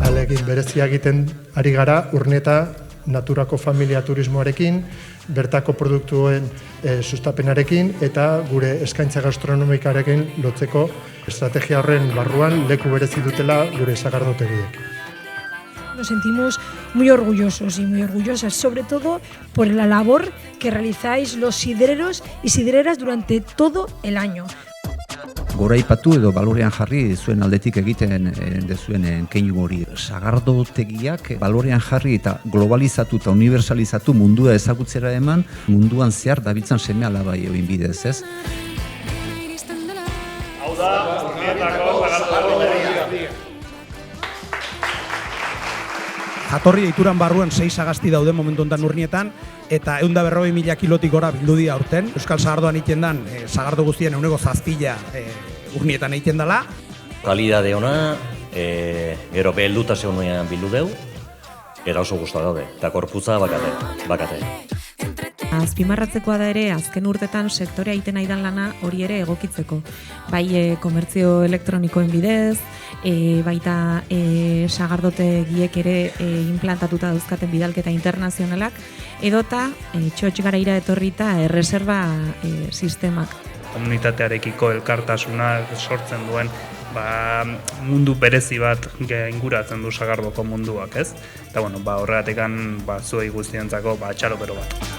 Alegin berezia egiten ari gara Urnieta naturako familia turismoarekin, bertako produktuen sustapenarekin eta gure eskaintza gastronomikarekin lotzeko estrategia horren barruan leku berezi dutela gure sagardotegiek. Nos sentimos muy orgullosos y muy orgullosas, sobre todo por la labor que realizáis los sidereros y sidereras durante todo el año. Goraipatu edo balorean jarri zuen aldetik egiten dezuen keinu hori. Sagardotegiak balorean jarri eta globalizatu eta universalizatu mundua ezagutzera eman, munduan zehar dabiltzan seme alabai egin bidez, ez? Hau da, Urnietako sagardotegia. Jatorri deituran barruan 6 sagasti daude momentu honetan Urnietan, eta 140.000 kilotik gora bildu dira aurten. Euskal Sagardoan egiten den sagardo guztien 7% Urnietan egiten dela. Kalidade ona, gero beheldutasunean bildu deu, eta oso gustu daude, eta korputza bakate. Azpimarratzekoa da ere, azken urtetan sektorea egiten aidan lana hori ere egokitzeko. Bai komertzio elektronikoen bidez, baita sagardotegiek ere implantatuta dauzkaten bidalketa internazionalak, edota txotx garaira etorrita erreserba sistemak. Komunitatearekiko elkartasuna sortzen duen mundu berezi bat inguratzen du sagardoko munduak, ez? Eta horregatik zuei guztientzako txalopero bat.